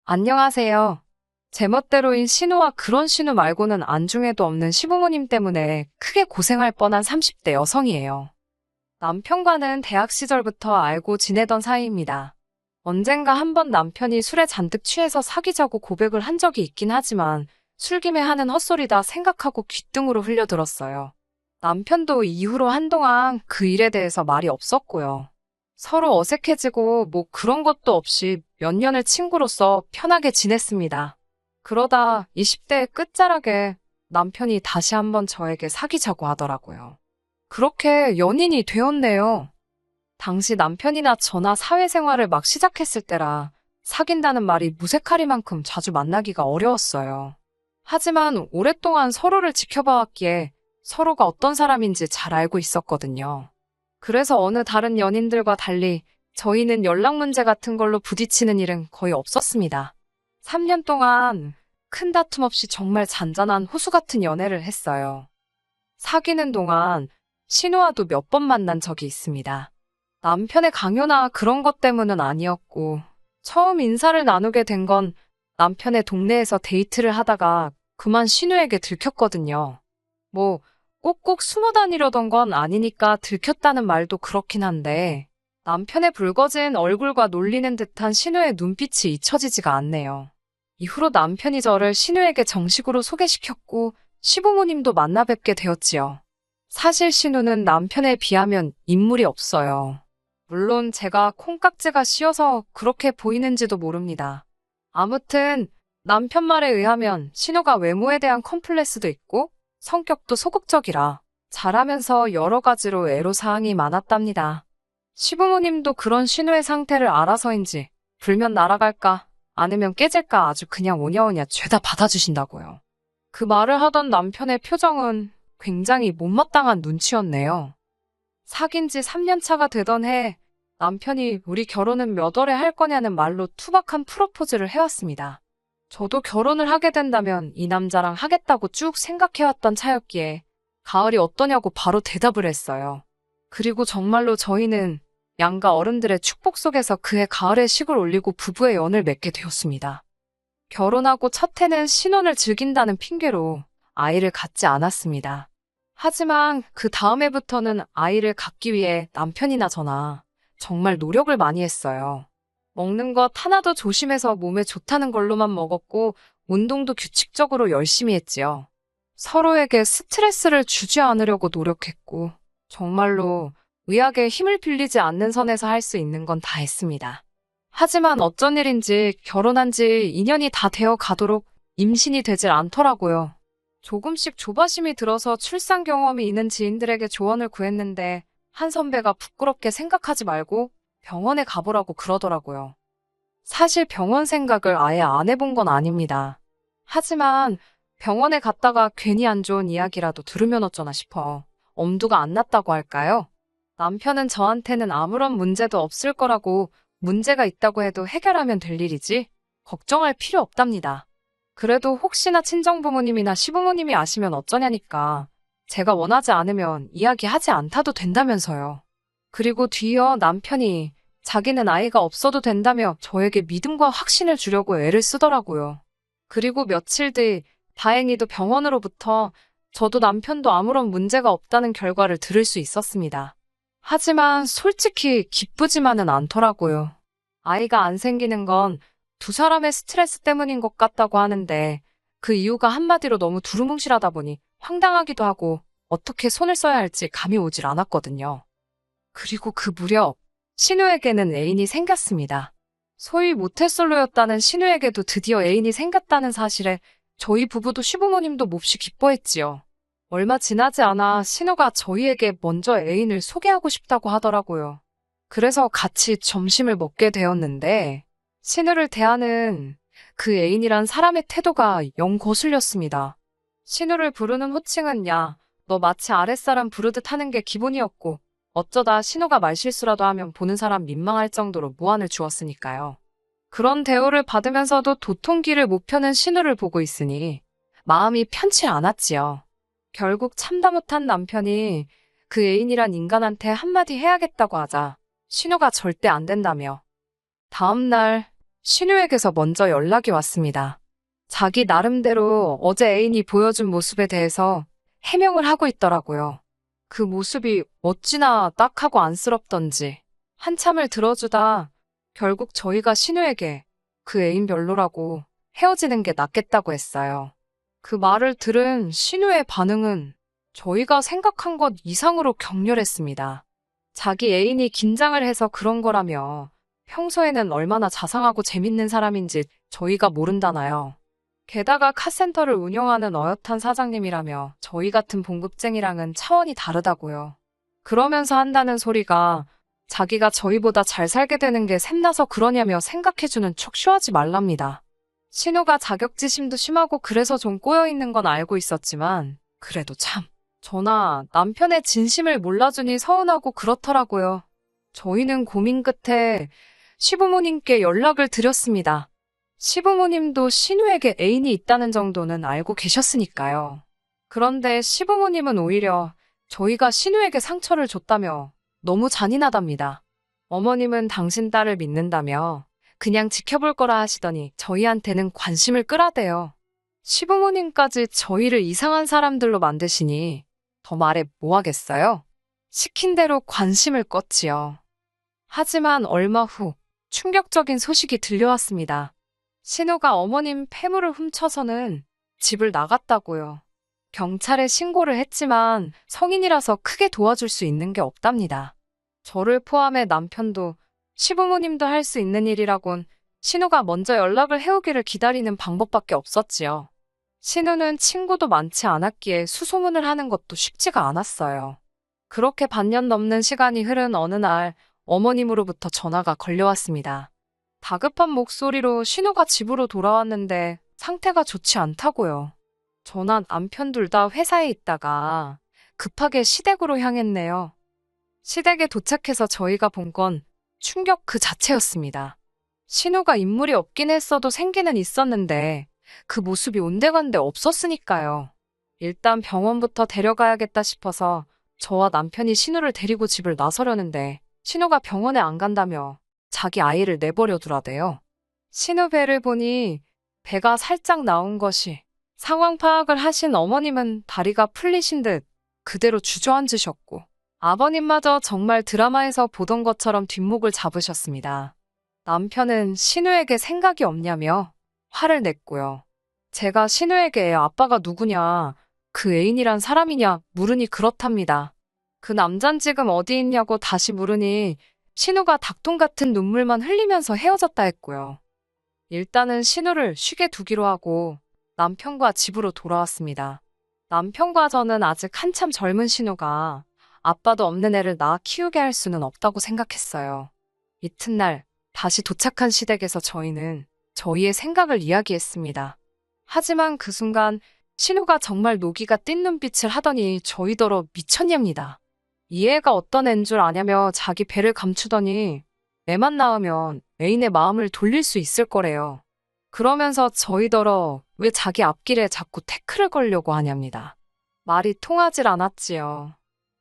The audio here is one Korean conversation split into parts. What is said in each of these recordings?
안녕하세요. 제멋대로인 신우와 그런 신우 말고는 안중에도 없는 시부모님 때문에 크게 고생할 뻔한 30대 여성이에요. 남편과는 대학 시절부터 알고 지내던 사이입니다. 언젠가 한번 남편이 술에 잔뜩 취해서 사귀자고 고백을 한 적이 있긴 하지만 술김에 하는 헛소리다 생각하고 귓등으로 흘려들었어요. 남편도 이후로 한동안 그 일에 대해서 말이 없었고요. 서로 어색해지고 뭐 그런 것도 없이 몇 년을 친구로서 편하게 지냈습니다. 그러다 20대 끝자락에 남편이 다시 한번 저에게 사귀자고 하더라고요. 그렇게 연인이 되었네요. 당시 남편이나 저나 사회생활을 막 시작했을 때라 사귄다는 말이 무색하리만큼 자주 만나기가 어려웠어요. 하지만 오랫동안 서로를 지켜봐왔기에 서로가 어떤 사람인지 잘 알고 있었거든요. 그래서 어느 다른 연인들과 달리 저희는 연락 문제 같은 걸로 부딪히는 일은 거의 없었습니다. 3년 동안 큰 다툼 없이 정말 잔잔한 호수 같은 연애를 했어요. 사귀는 동안 신우와도 몇 번 만난 적이 있습니다. 남편의 강요나 그런 것 때문은 아니었고, 처음 인사를 나누게 된 건 남편의 동네에서 데이트를 하다가 그만 신우에게 들켰거든요. 뭐, 꼭꼭 숨어 다니려던 건 아니니까 들켰다는 말도 그렇긴 한데, 남편의 붉어진 얼굴과 놀리는 듯한 신우의 눈빛이 잊혀지지가 않네요. 이후로 남편이 저를 신우에게 정식으로 소개시켰고, 시부모님도 만나 뵙게 되었지요. 사실 신우는 남편에 비하면 인물이 없어요. 물론 제가 콩깍지가 씌어서 그렇게 보이는지도 모릅니다. 아무튼 남편 말에 의하면 신우가 외모에 대한 컴플렉스도 있고 성격도 소극적이라 잘하면서 여러 가지로 애로사항이 많았답니다. 시부모님도 그런 신우의 상태를 알아서인지 불면 날아갈까 아니면 깨질까 아주 그냥 오냐오냐 죄다 받아주신다고요. 그 말을 하던 남편의 표정은 굉장히 못마땅한 눈치였네요. 사귄 지 3년 차가 되던 해 남편이 우리 결혼은 몇 월에 할 거냐는 말로 투박한 프로포즈를 해왔습니다. 저도 결혼을 하게 된다면 이 남자랑 하겠다고 쭉 생각해왔던 차였기에 가을이 어떠냐고 바로 대답을 했어요. 그리고 정말로 저희는 양가 어른들의 축복 속에서 그해 가을에 식을 올리고 부부의 연을 맺게 되었습니다. 결혼하고 첫 해는 신혼을 즐긴다는 핑계로 아이를 갖지 않았습니다. 하지만 그 다음 해부터는 아이를 갖기 위해 남편이나 저나 정말 노력을 많이 했어요. 먹는 것 하나도 조심해서 몸에 좋다는 걸로만 먹었고 운동도 규칙적으로 열심히 했지요. 서로에게 스트레스를 주지 않으려고 노력했고 정말로 의학에 힘을 빌리지 않는 선에서 할 수 있는 건 다 했습니다. 하지만 어쩐 일인지 결혼한 지 2년이 다 되어 가도록 임신이 되질 않더라고요. 조금씩 조바심이 들어서 출산 경험이 있는 지인들에게 조언을 구했는데 한 선배가 부끄럽게 생각하지 말고 병원에 가보라고 그러더라고요. 사실 병원 생각을 아예 안 해본 건 아닙니다. 하지만 병원에 갔다가 괜히 안 좋은 이야기라도 들으면 어쩌나 싶어 엄두가 안 났다고 할까요? 남편은 저한테는 아무런 문제도 없을 거라고 문제가 있다고 해도 해결하면 될 일이지 걱정할 필요 없답니다. 그래도 혹시나 친정부모님이나 시부모님이 아시면 어쩌냐니까 제가 원하지 않으면 이야기하지 않다도 된다면서요. 그리고 뒤이어 남편이 자기는 아이가 없어도 된다며 저에게 믿음과 확신을 주려고 애를 쓰더라고요. 그리고 며칠 뒤 다행히도 병원으로부터 저도 남편도 아무런 문제가 없다는 결과를 들을 수 있었습니다. 하지만 솔직히 기쁘지만은 않더라고요. 아이가 안 생기는 건 두 사람의 스트레스 때문인 것 같다고 하는데 그 이유가 한마디로 너무 두루뭉실하다 보니 황당하기도 하고 어떻게 손을 써야 할지 감이 오질 않았거든요. 그리고 그 무렵 신우에게는 애인이 생겼습니다. 소위 모태솔로였다는 신우에게도 드디어 애인이 생겼다는 사실에 저희 부부도 시부모님도 몹시 기뻐했지요. 얼마 지나지 않아 신우가 저희에게 먼저 애인을 소개하고 싶다고 하더라고요. 그래서 같이 점심을 먹게 되었는데 신우를 대하는 그 애인이란 사람의 태도가 영 거슬렸습니다. 신우를 부르는 호칭은 야, 너 마치 아랫사람 부르듯 하는 게 기본이었고 어쩌다 신우가 말실수라도 하면 보는 사람 민망할 정도로 무안을 주었으니까요. 그런 대우를 받으면서도 도통기를 못 펴는 신우를 보고 있으니 마음이 편치 않았지요. 결국 참다 못한 남편이 그 애인이란 인간한테 한마디 해야겠다고 하자 신우가 절대 안 된다며 다음날 신우에게서 먼저 연락이 왔습니다. 자기 나름대로 어제 애인이 보여준 모습에 대해서 해명을 하고 있더라고요. 그 모습이 어찌나 딱하고 안쓰럽던지 한참을 들어주다 결국 저희가 신우에게 그 애인 별로라고 헤어지는 게 낫겠다고 했어요. 그 말을 들은 신우의 반응은 저희가 생각한 것 이상으로 격렬했습니다. 자기 애인이 긴장을 해서 그런 거라며 평소에는 얼마나 자상하고 재밌는 사람인지 저희가 모른다나요. 게다가 카센터를 운영하는 어엿한 사장님이라며 저희 같은 봉급쟁이랑은 차원이 다르다고요. 그러면서 한다는 소리가 자기가 저희보다 잘 살게 되는 게 샘나서 그러냐며 생각해주는 척 쇼하지 말랍니다. 신우가 자격지심도 심하고 그래서 좀 꼬여있는 건 알고 있었지만 그래도 참 저나 남편의 진심을 몰라주니 서운하고 그렇더라고요. 저희는 고민 끝에 시부모님께 연락을 드렸습니다. 시부모님도 신우에게 애인이 있다는 정도는 알고 계셨으니까요. 그런데 시부모님은 오히려 저희가 신우에게 상처를 줬다며 너무 잔인하답니다. 어머님은 당신 딸을 믿는다며 그냥 지켜볼 거라 하시더니 저희한테는 관심을 끌어대요. 시부모님까지 저희를 이상한 사람들로 만드시니 더 말해 뭐 하겠어요? 시킨 대로 관심을 껐지요. 하지만 얼마 후 충격적인 소식이 들려왔습니다. 신우가 어머님 폐물을 훔쳐서는 집을 나갔다고요. 경찰에 신고를 했지만 성인이라서 크게 도와줄 수 있는 게 없답니다. 저를 포함해 남편도 시부모님도 할 수 있는 일이라곤 신우가 먼저 연락을 해오기를 기다리는 방법밖에 없었지요. 신우는 친구도 많지 않았기에 수소문을 하는 것도 쉽지가 않았어요. 그렇게 반년 넘는 시간이 흐른 어느 날 어머님으로부터 전화가 걸려왔습니다. 다급한 목소리로 신우가 집으로 돌아왔는데 상태가 좋지 않다고요. 저나 남편 둘 다 회사에 있다가 급하게 시댁으로 향했네요. 시댁에 도착해서 저희가 본 건 충격 그 자체였습니다. 신우가 인물이 없긴 했어도 생기는 있었는데 그 모습이 온데간데 없었으니까요. 일단 병원부터 데려가야겠다 싶어서 저와 남편이 신우를 데리고 집을 나서려는데 신우가 병원에 안 간다며 자기 아이를 내버려 두라대요. 신우 배를 보니 배가 살짝 나온 것이 상황 파악을 하신 어머님은 다리가 풀리신 듯 그대로 주저앉으셨고 아버님마저 정말 드라마에서 보던 것처럼 뒷목을 잡으셨습니다. 남편은 신우에게 생각이 없냐며 화를 냈고요. 제가 신우에게 아빠가 누구냐, 그 애인이란 사람이냐 물으니 그렇답니다. 그 남잔 지금 어디 있냐고 다시 물으니 신우가 닭똥 같은 눈물만 흘리면서 헤어졌다 했고요. 일단은 신우를 쉬게 두기로 하고 남편과 집으로 돌아왔습니다. 남편과 저는 아직 한참 젊은 신우가 아빠도 없는 애를 낳아 키우게 할 수는 없다고 생각했어요. 이튿날 다시 도착한 시댁에서 저희는 저희의 생각을 이야기했습니다. 하지만 그 순간 신우가 정말 노기가 띈 눈빛을 하더니 저희더러 미쳤냐입니다. 이 애가 어떤 애인 줄 아냐며 자기 배를 감추더니 애만 낳으면 애인의 마음을 돌릴 수 있을 거래요. 그러면서 저희더러 왜 자기 앞길에 자꾸 태클을 걸려고 하냐입니다. 말이 통하질 않았지요.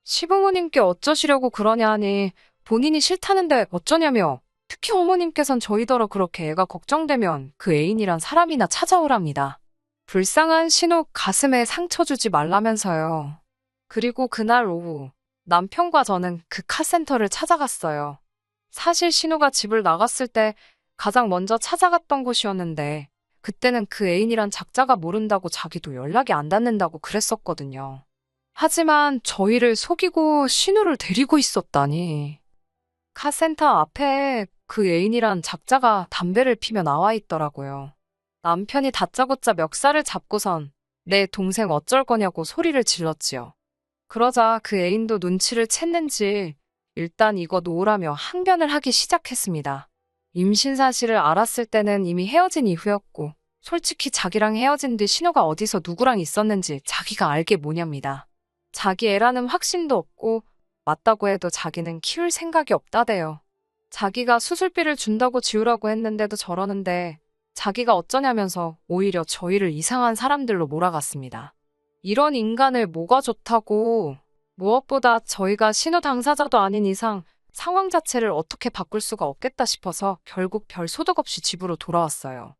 시부모님께 어쩌시려고 그러냐 하니 본인이 싫다는데 어쩌냐며 특히 어머님께선 저희더러 그렇게 애가 걱정되면 그 애인이란 사람이나 찾아오랍니다. 불쌍한 신우 가슴에 상처 주지 말라면서요. 그리고 그날 오후 남편과 저는 그 카센터를 찾아갔어요. 사실 신우가 집을 나갔을 때 가장 먼저 찾아갔던 곳이었는데 그때는 그 애인이란 작자가 모른다고 자기도 연락이 안 닿는다고 그랬었거든요. 하지만 저희를 속이고 신우를 데리고 있었다니. 카센터 앞에 그 애인이란 작자가 담배를 피며 나와 있더라고요. 남편이 다짜고짜 멱살을 잡고선 내 동생 어쩔 거냐고 소리를 질렀지요. 그러자 그 애인도 눈치를 챘는지 일단 이거 놓으라며 항변을 하기 시작했습니다. 임신 사실을 알았을 때는 이미 헤어진 이후였고 솔직히 자기랑 헤어진 뒤 신우가 어디서 누구랑 있었는지 자기가 알게 뭐냐입니다. 자기 애라는 확신도 없고 맞다고 해도 자기는 키울 생각이 없다대요. 자기가 수술비를 준다고 지우라고 했는데도 저러는데 자기가 어쩌냐면서 오히려 저희를 이상한 사람들로 몰아갔습니다. 이런 인간을 뭐가 좋다고. 무엇보다 저희가 신우 당사자도 아닌 이상 상황 자체를 어떻게 바꿀 수가 없겠다 싶어서 결국 별 소득 없이 집으로 돌아왔어요.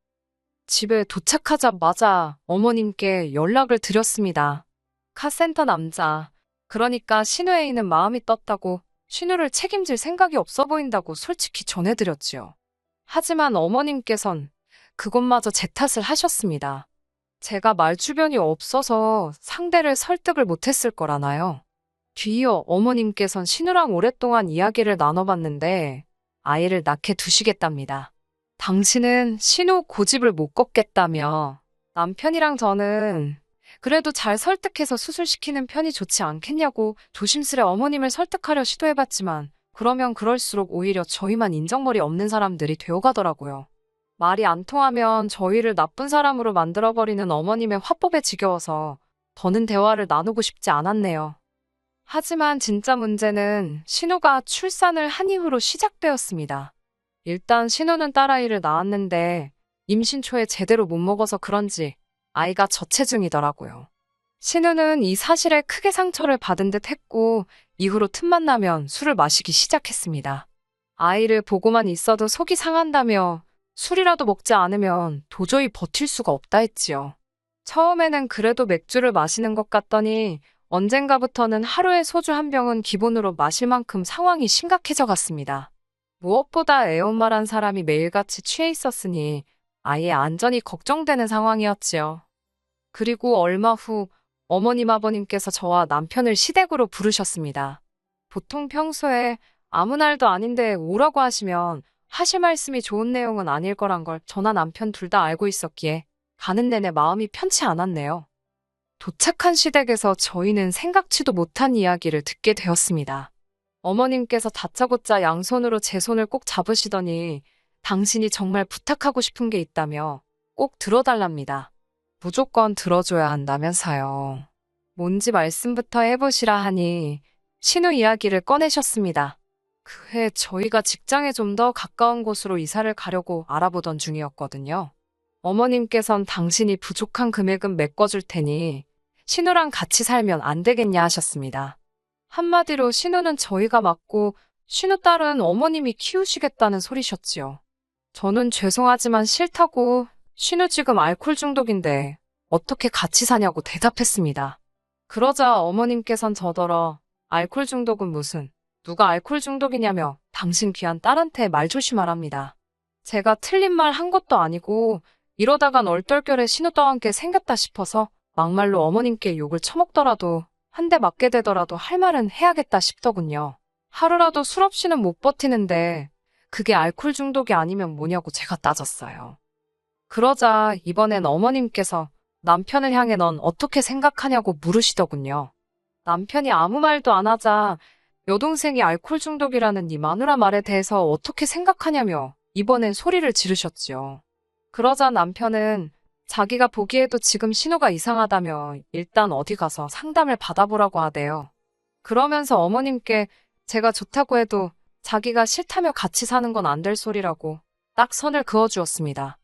집에 도착하자마자 어머님께 연락을 드렸습니다. 카센터 남자, 그러니까 신우 A는 마음이 떴다고 신우를 책임질 생각이 없어 보인다고 솔직히 전해드렸지요. 하지만 어머님께선 그것마저 제 탓을 하셨습니다. 제가 말 주변이 없어서 상대를 설득을 못했을 거라나요. 뒤이어 어머님께선 신우랑 오랫동안 이야기를 나눠봤는데 아이를 낳게 두시겠답니다. 당신은 신우 고집을 못 꺾겠다며 남편이랑 저는 그래도 잘 설득해서 수술시키는 편이 좋지 않겠냐고 조심스레 어머님을 설득하려 시도해봤지만 그러면 그럴수록 오히려 저희만 인정머리 없는 사람들이 되어가더라고요. 말이 안 통하면 저희를 나쁜 사람으로 만들어버리는 어머님의 화법에 지겨워서 더는 대화를 나누고 싶지 않았네요. 하지만 진짜 문제는 신우가 출산을 한 이후로 시작되었습니다. 일단 신우는 딸아이를 낳았는데 임신 초에 제대로 못 먹어서 그런지 아이가 저체중이더라고요. 신우는 이 사실에 크게 상처를 받은 듯 했고 이후로 틈만 나면 술을 마시기 시작했습니다. 아이를 보고만 있어도 속이 상한다며 술이라도 먹지 않으면 도저히 버틸 수가 없다 했지요. 처음에는 그래도 맥주를 마시는 것 같더니 언젠가부터는 하루에 소주 한 병은 기본으로 마실 만큼 상황이 심각해져 갔습니다. 무엇보다 애엄마란 사람이 매일같이 취해 있었으니 아이의 안전이 걱정되는 상황이었지요. 그리고 얼마 후 어머님 아버님께서 저와 남편을 시댁으로 부르셨습니다. 보통 평소에 아무 날도 아닌데 오라고 하시면 하실 말씀이 좋은 내용은 아닐 거란 걸 저나 남편 둘 다 알고 있었기에 가는 내내 마음이 편치 않았네요. 도착한 시댁에서 저희는 생각지도 못한 이야기를 듣게 되었습니다. 어머님께서 다짜고짜 양손으로 제 손을 꼭 잡으시더니 당신이 정말 부탁하고 싶은 게 있다며 꼭 들어달랍니다. 무조건 들어줘야 한다면서요. 뭔지 말씀부터 해보시라 하니 신우 이야기를 꺼내셨습니다. 그해 저희가 직장에 좀 더 가까운 곳으로 이사를 가려고 알아보던 중이었거든요. 어머님께선 당신이 부족한 금액은 메꿔줄 테니 신우랑 같이 살면 안 되겠냐 하셨습니다. 한마디로 신우는 저희가 맡고 신우 딸은 어머님이 키우시겠다는 소리셨지요. 저는 죄송하지만 싫다고 신우 지금 알코올 중독인데 어떻게 같이 사냐고 대답했습니다. 그러자 어머님께선 저더러 알코올 중독은 무슨 누가 알코올 중독이냐며 당신 귀한 딸한테 말 조심하랍니다. 제가 틀린 말 한 것도 아니고 이러다간 얼떨결에 신우와 함께 생겼다 싶어서 막말로 어머님께 욕을 처먹더라도 한 대 맞게 되더라도 할 말은 해야겠다 싶더군요. 하루라도 술 없이는 못 버티는데 그게 알코올 중독이 아니면 뭐냐고 제가 따졌어요. 그러자 이번엔 어머님께서 남편을 향해 넌 어떻게 생각하냐고 물으시더군요. 남편이 아무 말도 안 하자 여동생이 알코올 중독이라는 이 마누라 말에 대해서 어떻게 생각하냐며 이번엔 소리를 지르셨지요. 그러자 남편은 자기가 보기에도 지금 신호가 이상하다며 일단 어디 가서 상담을 받아보라고 하대요. 그러면서 어머님께 제가 좋다고 해도 자기가 싫다며 같이 사는 건 안 될 소리라고 딱 선을 그어주었습니다.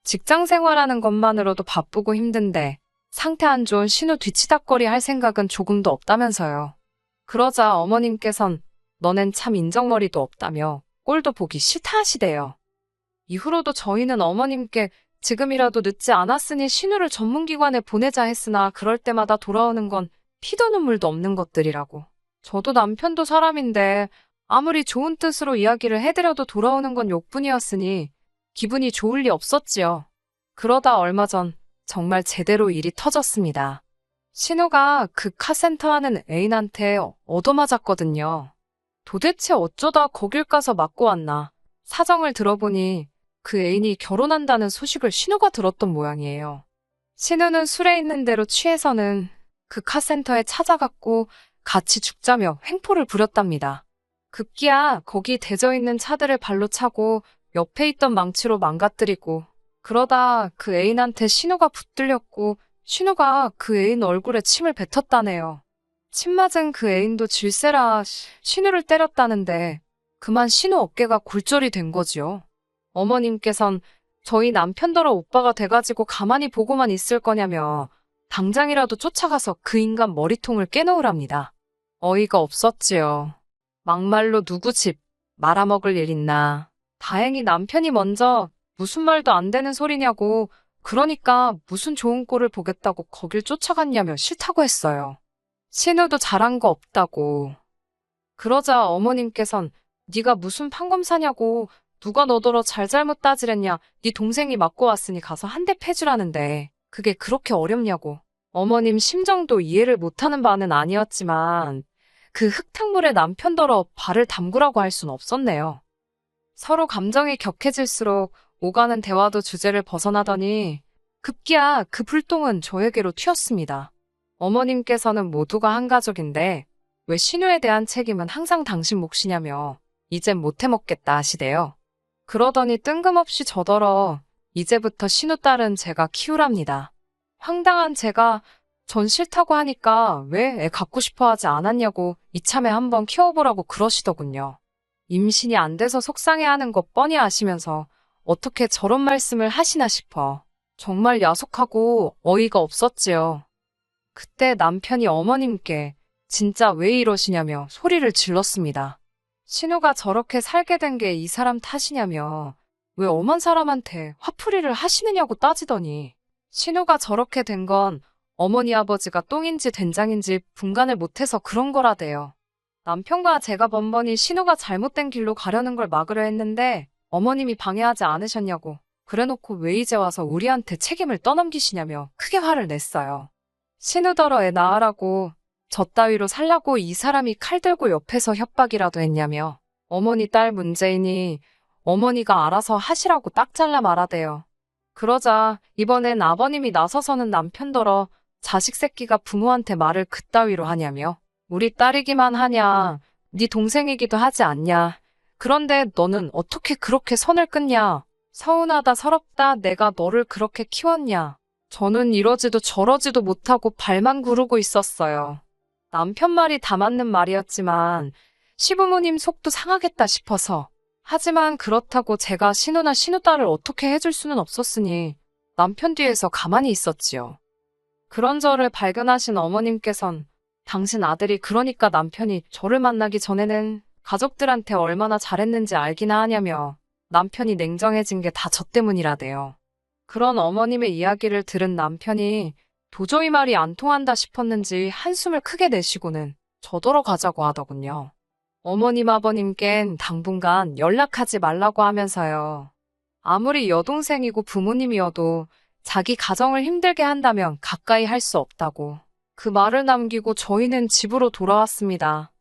직장 생활하는 것만으로도 바쁘고 힘든데 상태 안 좋은 신우 뒤치다꺼리 할 생각은 조금도 없다면서요. 그러자 어머님께선 너넨 참 인정머리도 없다며 꼴도 보기 싫다 하시대요. 이후로도 저희는 어머님께 지금이라도 늦지 않았으니 신우를 전문기관에 보내자 했으나 그럴 때마다 돌아오는 건 피도 눈물도 없는 것들이라고. 저도 남편도 사람인데 아무리 좋은 뜻으로 이야기를 해드려도 돌아오는 건 욕뿐이었으니 기분이 좋을 리 없었지요. 그러다 얼마 전 정말 제대로 일이 터졌습니다. 신우가 그 카센터 하는 애인한테 얻어맞았거든요. 도대체 어쩌다 거길 가서 맞고 왔나. 사정을 들어보니 그 애인이 결혼한다는 소식을 신우가 들었던 모양이에요. 신우는 술에 있는 대로 취해서는 그 카센터에 찾아갔고 같이 죽자며 횡포를 부렸답니다. 급기야 거기 대져 있는 차들을 발로 차고 옆에 있던 망치로 망가뜨리고 그러다 그 애인한테 신우가 붙들렸고 신우가 그 애인 얼굴에 침을 뱉었다네요. 침 맞은 그 애인도 질세라 신우를 때렸다는데 그만 신우 어깨가 골절이 된 거지요. 어머님께선 저희 남편더러 오빠가 돼가지고 가만히 보고만 있을 거냐며 당장이라도 쫓아가서 그 인간 머리통을 깨놓으랍니다. 어이가 없었지요. 막말로 누구 집 말아먹을 일 있나. 다행히 남편이 먼저 무슨 말도 안 되는 소리냐고, 그러니까 무슨 좋은 꼴을 보겠다고 거길 쫓아갔냐며 싫다고 했어요. 신우도 잘한 거 없다고. 그러자 어머님께선 네가 무슨 판검사냐고, 누가 너더러 잘잘못 따지랬냐, 네 동생이 맞고 왔으니 가서 한 대 패주라는데 그게 그렇게 어렵냐고. 어머님 심정도 이해를 못하는 바는 아니었지만 그 흙탕물에 남편더러 발을 담그라고 할 순 없었네요. 서로 감정이 격해질수록 오가는 대화도 주제를 벗어나더니 급기야 그 불똥은 저에게로 튀었습니다. 어머님께서는 모두가 한 가족인데 왜 신우에 대한 책임은 항상 당신 몫이냐며 이젠 못해 먹겠다 하시대요. 그러더니 뜬금없이 저더러 이제부터 신우 딸은 제가 키우랍니다. 황당한 제가 전 싫다고 하니까 왜 애 갖고 싶어 하지 않았냐고 이참에 한번 키워보라고 그러시더군요. 임신이 안 돼서 속상해하는 거 뻔히 아시면서 어떻게 저런 말씀을 하시나 싶어 정말 야속하고 어이가 없었지요. 그때 남편이 어머님께 진짜 왜 이러시냐며 소리를 질렀습니다. 신우가 저렇게 살게 된 게 이 사람 탓이냐며 왜 엄한 사람한테 화풀이를 하시느냐고 따지더니 신우가 저렇게 된 건 어머니 아버지가 똥인지 된장인지 분간을 못해서 그런 거라대요. 남편과 제가 번번이 신우가 잘못된 길로 가려는 걸 막으려 했는데 어머님이 방해하지 않으셨냐고, 그래놓고 왜 이제 와서 우리한테 책임을 떠넘기시냐며 크게 화를 냈어요. 신우더러 애 낳으라고, 저 따위로 살라고 이 사람이 칼 들고 옆에서 협박이라도 했냐며 어머니 딸 문제이니 어머니가 알아서 하시라고 딱 잘라 말하대요. 그러자 이번엔 아버님이 나서서는 남편더러 자식 새끼가 부모한테 말을 그따위로 하냐며 우리 딸이기만 하냐, 네 동생이기도 하지 않냐, 그런데 너는 어떻게 그렇게 선을 끊냐, 서운하다 서럽다 내가 너를 그렇게 키웠냐. 저는 이러지도 저러지도 못하고 발만 구르고 있었어요. 남편 말이 다 맞는 말이었지만 시부모님 속도 상하겠다 싶어서. 하지만 그렇다고 제가 신우나 신우딸을 어떻게 해줄 수는 없었으니 남편 뒤에서 가만히 있었지요. 그런 저를 발견하신 어머님께선 당신 아들이 그러니까 남편이 저를 만나기 전에는 가족들한테 얼마나 잘했는지 알기나 하냐며 남편이 냉정해진 게 다 저 때문이라대요. 그런 어머님의 이야기를 들은 남편이 도저히 말이 안 통한다 싶었는지 한숨을 크게 내쉬고는 저더러 가자고 하더군요. 어머님 아버님껜 당분간 연락하지 말라고 하면서요. 아무리 여동생이고 부모님이어도 자기 가정을 힘들게 한다면 가까이 할 수 없다고. 그 말을 남기고 저희는 집으로 돌아왔습니다.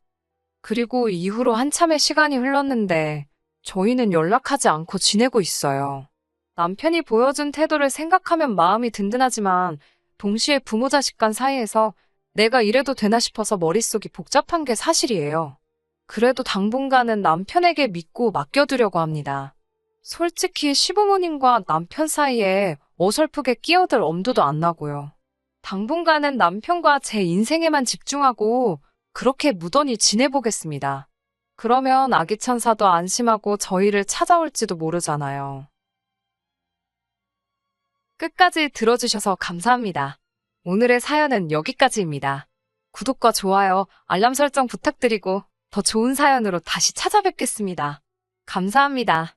그리고 이후로 한참의 시간이 흘렀는데 저희는 연락하지 않고 지내고 있어요. 남편이 보여준 태도를 생각하면 마음이 든든하지만 동시에 부모 자식 간 사이에서 내가 이래도 되나 싶어서 머릿속이 복잡한 게 사실이에요. 그래도 당분간은 남편에게 믿고 맡겨두려고 합니다. 솔직히 시부모님과 남편 사이에 어설프게 끼어들 엄두도 안 나고요. 당분간은 남편과 제 인생에만 집중하고 그렇게 무던히 지내보겠습니다. 그러면 아기 천사도 안심하고 저희를 찾아올지도 모르잖아요. 끝까지 들어주셔서 감사합니다. 오늘의 사연은 여기까지입니다. 구독과 좋아요, 알람 설정 부탁드리고 더 좋은 사연으로 다시 찾아뵙겠습니다. 감사합니다.